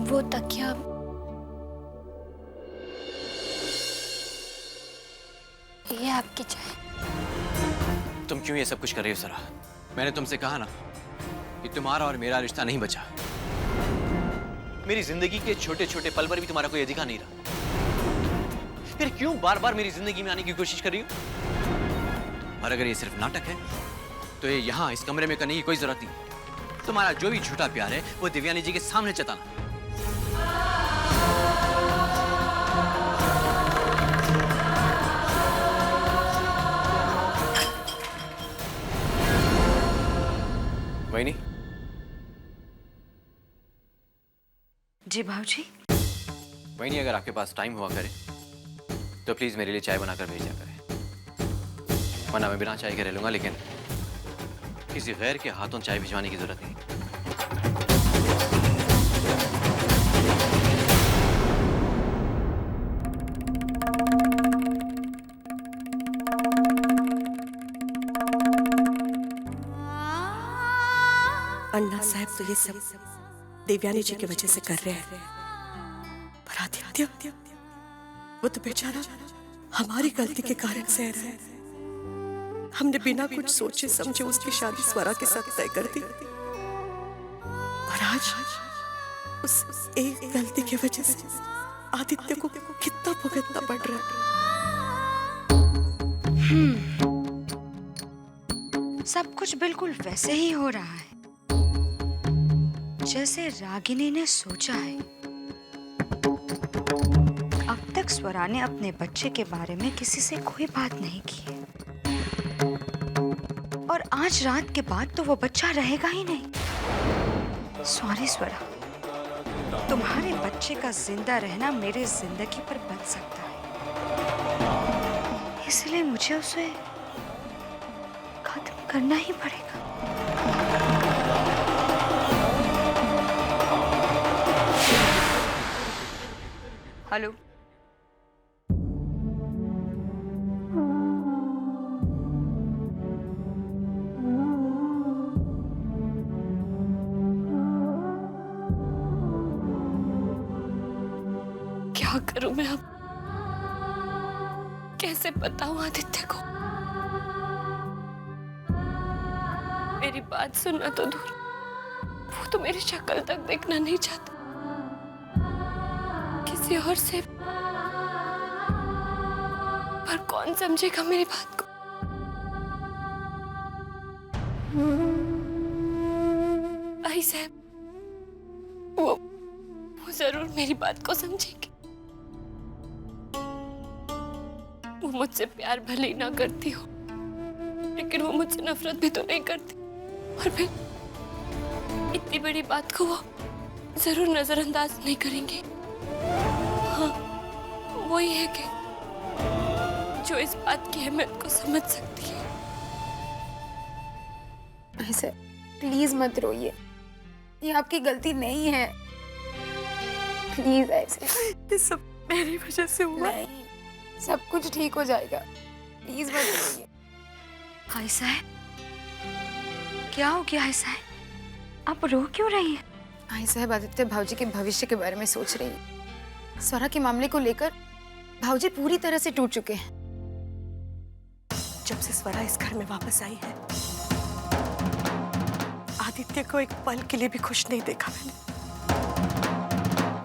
वो तकिया ये आपकी चाय। तुम क्यों ये सब कुछ कर रही हो सरा? मैंने तुमसे कहा ना कि तुम्हारा और मेरा रिश्ता नहीं बचा। मेरी जिंदगी के छोटे छोटे पल पर भी तुम्हारा कोई अधिकार नहीं रहा। फिर क्यों बार बार मेरी जिंदगी में आने की कोशिश कर रही हो? और अगर ये सिर्फ नाटक है तो ये यहाँ इस कमरे में करने की कोई जरूरत नहीं। तुम्हारा जो भी झूठा प्यार है वो दिव्यानी जी के सामने जताना। वही नहीं? जी भाऊजी। वही नहीं, अगर आपके पास टाइम हुआ करे तो प्लीज मेरे लिए चाय बनाकर भेजा करें, वरना मैं बिना चाय के रह लूंगा, लेकिन किसी गैर के हाथों चाय भिजवाने की जरूरत नहीं। अन्ना साहब तो ये सब देवयानी जी की वजह से कर रहे हैं, पर आदित्य वो तो बेचारा हमारी गलती के कारण सह रहा है। हमने बिना कुछ सोचे समझे उसकी शादी स्वरा के साथ तय कर दी, और आज उस एक गलती की वजह से आदित्य को कितना भुगतना पड़ रहा है। सब कुछ बिल्कुल वैसे ही हो रहा है जैसे रागिनी ने सोचा है। अब तक स्वरा ने अपने बच्चे के बारे में किसी से कोई बात नहीं की है, और आज रात के बाद तो वो बच्चा रहेगा ही नहीं। सॉरी स्वरा, तुम्हारे बच्चे का जिंदा रहना मेरी जिंदगी पर बच सकता है, इसलिए मुझे उसे खत्म करना ही पड़ेगा। हेलो, क्या करूं मैं अब? कैसे बताऊं आदित्य को? मेरी बात सुनना तो दूर, वो तो मेरी शक्ल तक देखना नहीं चाहता। किसी और से, पर कौन समझेगा मेरी बात को? भाई साहब, वो जरूर मेरी बात को समझेगी। वो मुझसे प्यार भले ही ना करती हो, लेकिन वो मुझसे नफरत भी तो नहीं करती, और फिर इतनी बड़ी बात को वो जरूर नजरअंदाज नहीं करेंगे। हाँ, वो ही है कि जो इस बात की अहमियत को समझ सकती है। ऐसे प्लीज मत रोइए, ये आपकी गलती नहीं है। प्लीज ऐसे, ये सब मेरी वजह से हुआ। नहीं, सब कुछ ठीक हो जाएगा, प्लीज मत रोइए। हाय साहब, क्या हो गया है साहब? आप रो क्यों रही हैं? आई साहब, आदित्य भाऊजी के भविष्य के बारे में सोच रही है। स्वरा के मामले को लेकर भाऊजी पूरी तरह से टूट चुके हैं। जब से स्वरा इस घर में वापस आई है, आदित्य को एक पल के लिए भी खुश नहीं देखा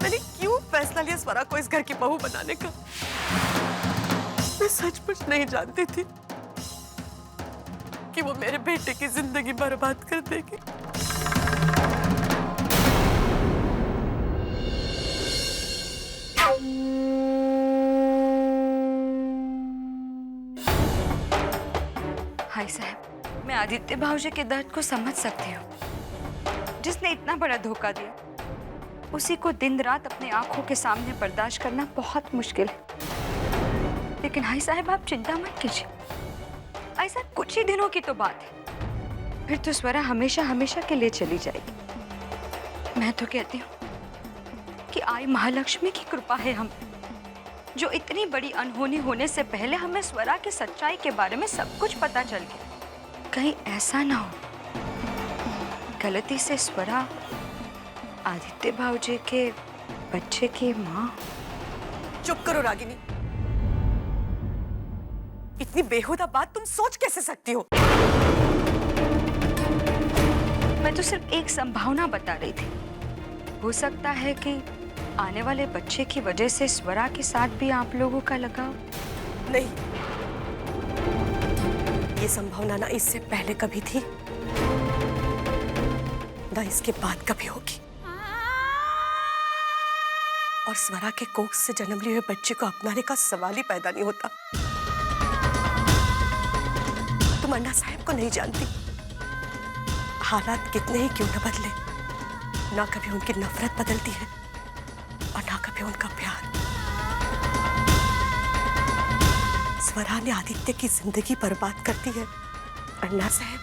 मैंने क्यों फैसला लिया स्वरा को इस घर की बहू बनाने का? मैं सचमुच नहीं जानती थी कि वो मेरे बेटे की जिंदगी बर्बाद कर देगी। हाय साहब, मैं आदित्य भाऊजी के दर्द को समझ सकती हूँ। जिसने इतना बड़ा धोखा दिया, उसी को दिन रात अपने आंखों के सामने बर्दाश्त करना बहुत मुश्किल है। लेकिन हाय साहब, आप चिंता मत कीजिए, ऐसा कुछ ही दिनों की तो बात है, फिर तो स्वरा हमेशा हमेशा के लिए चली जाएगी। मैं तो कहती हूँ कि आई महालक्ष्मी की कृपा है हम, जो इतनी बड़ी अनहोनी होने से पहले हमें स्वरा की सच्चाई के बारे में सब कुछ पता चल गया। कहीं ऐसा ना हो गलती से स्वरा आदित्य भाऊजी के बच्चे की माँ? चुप करो रागिनी। इतनी बेहुदा बात तुम सोच कैसे सकती हो? मैं तो सिर्फ एक संभावना बता रही थी। हो सकता है कि आने वाले बच्चे की वजह से स्वरा के साथ भी आप लोगों का लगाव। नहीं, ये संभावना ना इससे पहले कभी थी, ना इसके बाद कभी होगी। और स्वरा के कोख से जन्म लिए हुए बच्चे को अपनाने का सवाल ही पैदा नहीं होता। तुम अन्ना साहब को नहीं जानती। हालात कितने ही क्यों न बदले, ना कभी उनकी नफरत बदलती है और ना कभी उनका प्यार। स्वरा ने आदित्य की जिंदगी बर्बाद कर दी है। अन्ना साहब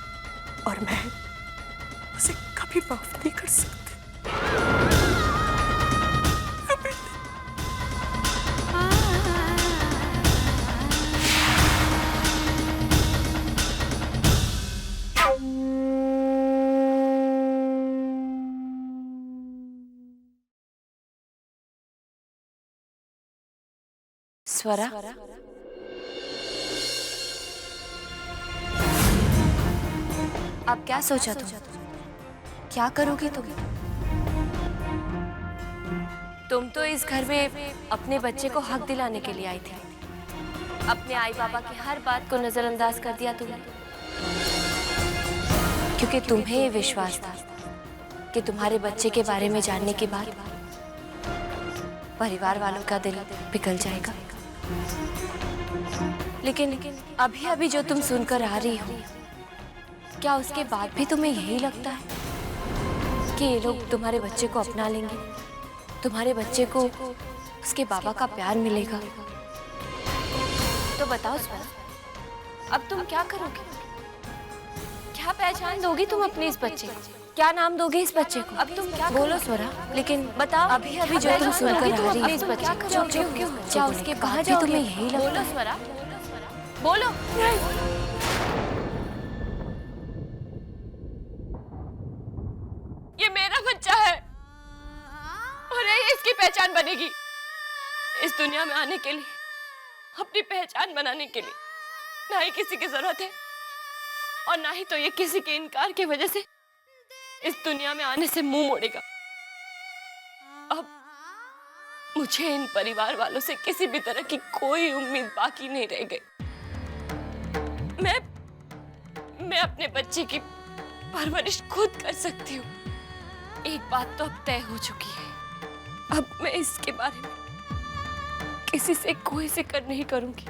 और मैं उसे कभी माफ नहीं कर सकते। स्वरा, अब क्या सोचा क्या करोगी तुम तो इस घर में अपने बच्चे को हक दिलाने के लिए आई थी। अपने आई बाबा की हर बात को नजरअंदाज कर दिया तुमने, क्योंकि तुम्हें ये विश्वास था कि तुम्हारे बच्चे के बारे में जानने के बाद परिवार वालों का दिल पिघल जाएगा। लेकिन अभी अभी जो तुम सुनकर आ रही हो, क्या उसके बाद भी तुम्हें यही लगता है कि ये लोग तुम्हारे बच्चे को अपना लेंगे, तुम्हारे बच्चे को उसके बाबा का प्यार मिलेगा? तो बताओ स्वरा, अब तुम क्या करोगे? क्या पहचान दोगी तुम अपने इस बच्चे को? क्या नाम दोगे इस बच्चे को? अब तुम क्या बोलो स्वरा, लेकिन बताओ अभी अभी जो तुम सुनकर आ रही हो, इस बच्चे को चुप क्यों? क्या उसके बाद भी तुम्हें यही लगता है? बोलो स्वरा, बोलो। ये मेरा बच्चा है और ये इसकी पहचान बनेगी। इस दुनिया में आने के लिए, अपनी पहचान बनाने के लिए ना ही किसी की जरूरत है और ना ही तो ये किसी के इनकार की वजह से इस दुनिया में आने से मुंह मोड़ेगा। अब मुझे इन परिवार वालों से किसी भी तरह की कोई उम्मीद बाकी नहीं रह गई। मैं अपने बच्चे की परवरिश खुद कर सकती हूँ। एक बात तो अब तय हो चुकी है, अब मैं इसके बारे में किसी से कोई जिक्र नहीं करूंगी।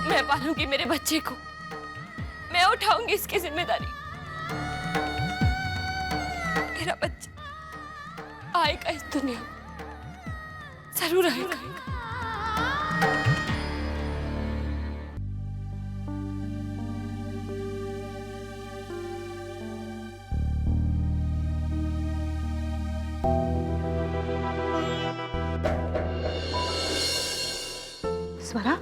मैं पालूंगी मेरे बच्चे को, मैं उठाऊंगी इसकी जिम्मेदारी। मेरा बच्चा आएगा इस दुनिया में, जरूर आएगा। स्वरा,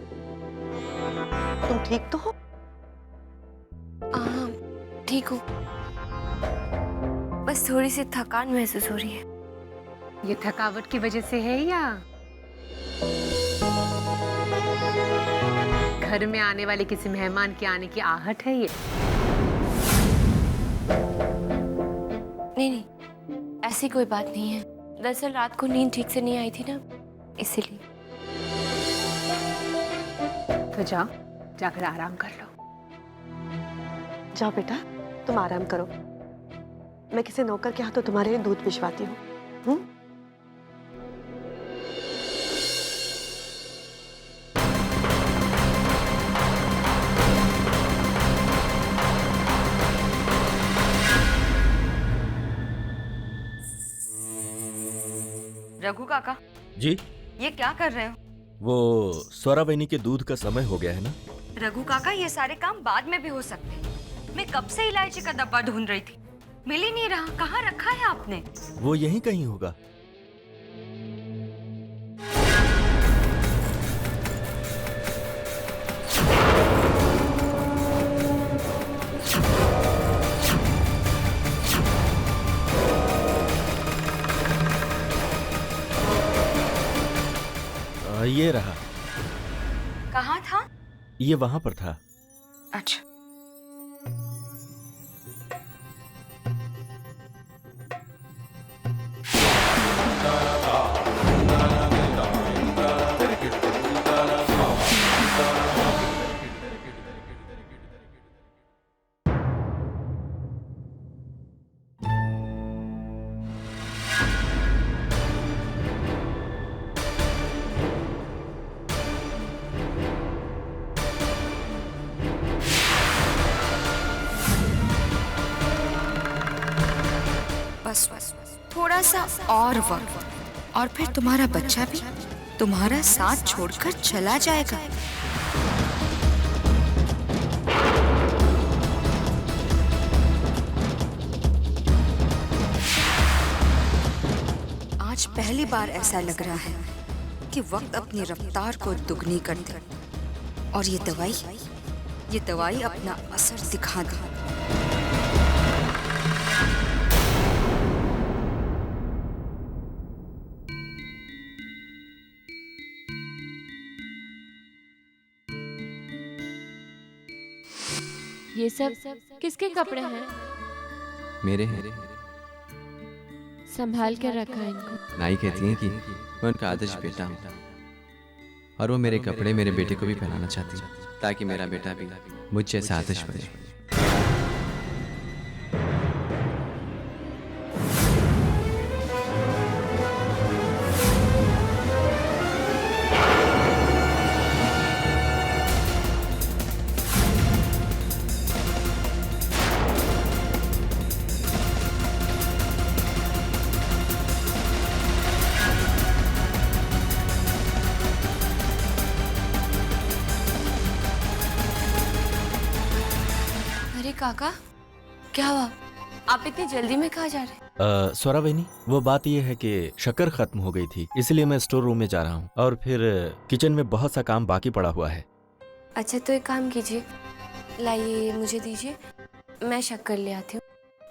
तुम ठीक तो हो? हाँ, ठीक हूँ। बस थोड़ी सी थकान महसूस हो रही है। ये थकावट की वजह से है या घर में आने वाले किसी मेहमान के आने की आहट है ये? नहीं, ऐसी कोई बात नहीं है। दरअसल रात को नींद ठीक से नहीं आई थी ना, इसीलिए। तो जाओ, जाकर आराम कर लो। जाओ बेटा, तुम आराम करो। मैं किसी नौकर के हाथों तुम्हारे लिए दूध भिजवाती हूँ। रघु काका जी, ये क्या कर रहे हो? वो स्वरा बहनी के दूध का समय हो गया है ना। रघु काका, ये सारे काम बाद में भी हो सकते हैं। मैं कब से इलायची का डब्बा ढूंढ रही थी, मिल ही नहीं रहा। कहाँ रखा है आपने? वो यहीं कहीं होगा। ये रहा। कहाँ था? ये वहां पर था। अच्छा। बस थोड़ा सा और वक्त और फिर तुम्हारा बच्चा भी तुम्हारा साथ छोड़कर चला जाएगा। आज पहली बार ऐसा लग रहा है कि वक्त अपनी रफ्तार को दुगनी कर दे और ये दवाई अपना असर दिखा दे। ये सब किसके कपड़े हैं? मेरे हैं। संभाल कर रखा है इनको। नाई कहती है कि मैं उनका आदर्श बेटा हूँ और वो मेरे कपड़े मेरे बेटे को भी पहनाना चाहती है ताकि मेरा बेटा भी मुझ जैसा आदर्श बने। काका, क्या हुआ? आप इतनी जल्दी में कहाँ जा रहे? स्वरा बहनी, वो बात ये है कि शक्कर खत्म हो गई थी, इसलिए मैं स्टोर रूम में जा रहा हूँ और फिर किचन में बहुत सा काम बाकी पड़ा हुआ है। अच्छा, तो एक काम कीजिए, लाइए मुझे दीजिए, मैं शक्कर ले आती हूँ,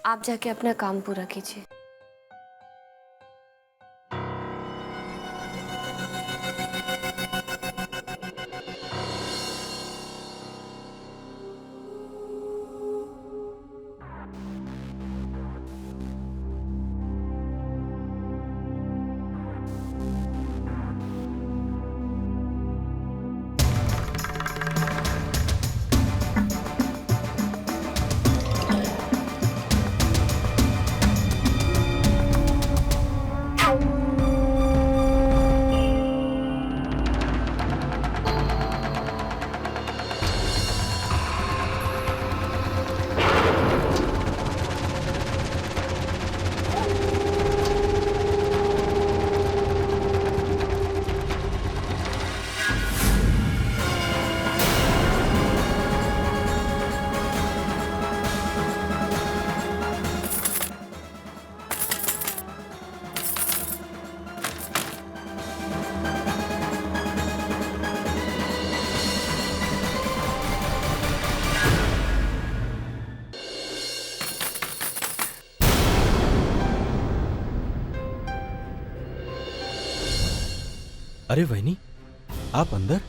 आप जाके अपना काम पूरा कीजिए। अरे वहनी, आप अंदर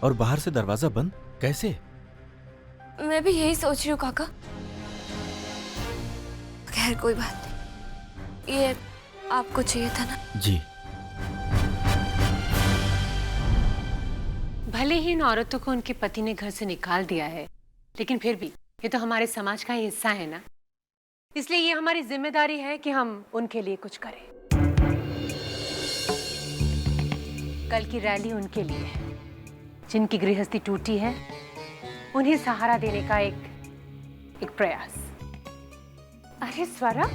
और बाहर से दरवाजा बंद कैसे? मैं भी यही सोच रही हूँ काका। खैर कोई बात नहीं, ये आपको चाहिए था ना? जी। भले ही इन औरतों को उनके पति ने घर से निकाल दिया है, लेकिन फिर भी ये तो हमारे समाज का ही हिस्सा है ना, इसलिए ये हमारी जिम्मेदारी है कि हम उनके लिए कुछ करें। कल की रैली उनके लिए है, जिनकी गृहस्थी टूटी है, उन्हें सहारा देने का एक प्रयास। अरे स्वरा,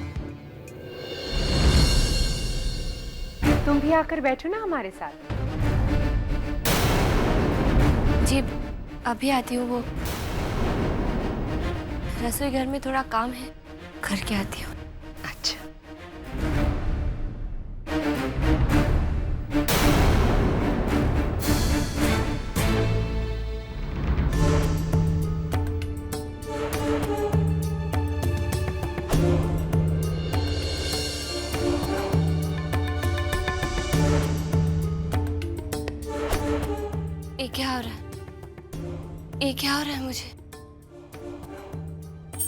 तुम भी आकर बैठो ना हमारे साथ। जी अभी आती हूँ, वो रसोई घर में थोड़ा काम है, करके आती हूँ। अच्छा। ये क्या हो रहा है? ये क्या हो रहा है मुझे?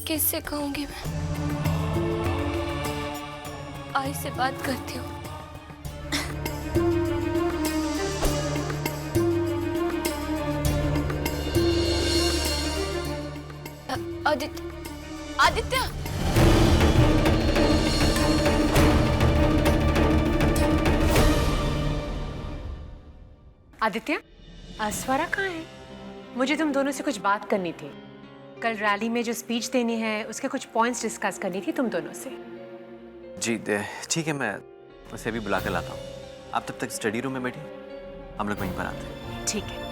किससे कहूंगी मैं? आई से बात करती हूँ। आदित्य, आदित्य, आदित्य, स्वरा कहाँ है? मुझे तुम दोनों से कुछ बात करनी थी। कल रैली में जो स्पीच देनी है उसके कुछ पॉइंट्स डिस्कस करनी थी तुम दोनों से। जी ठीक है, मैं उसे अभी बुला कर लाता हूँ। आप तब तक स्टडी रूम में बैठिए, हम लोग वहीं पर आते हैं। ठीक है।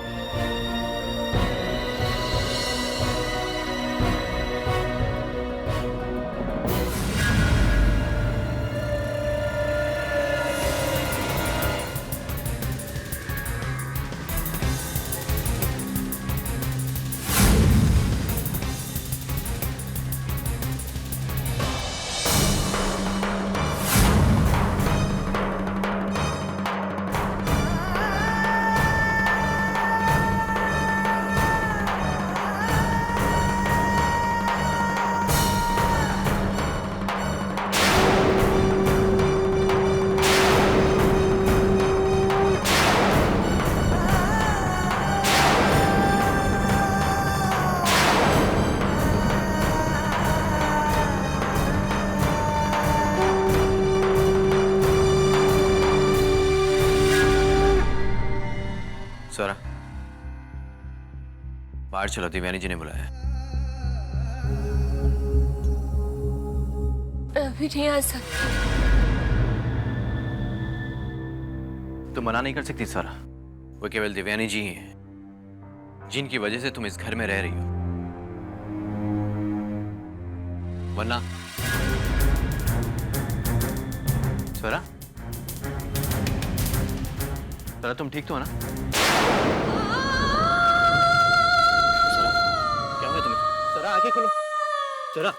स्वरा, बाहर चलो, दिव्यानी जी ने बुलाया है। अभी नहीं आ सकती। तुम मना नहीं कर सकती स्वरा। वो केवल दिव्यानी जी ही हैं जिनकी वजह से तुम इस घर में रह रही हो, वरना स्वरा, स्वरा तुम ठीक तो हो ना? स्वरा, क्या हुआ तुम्हें? स्वरा आंखें खोलो। स्वरा।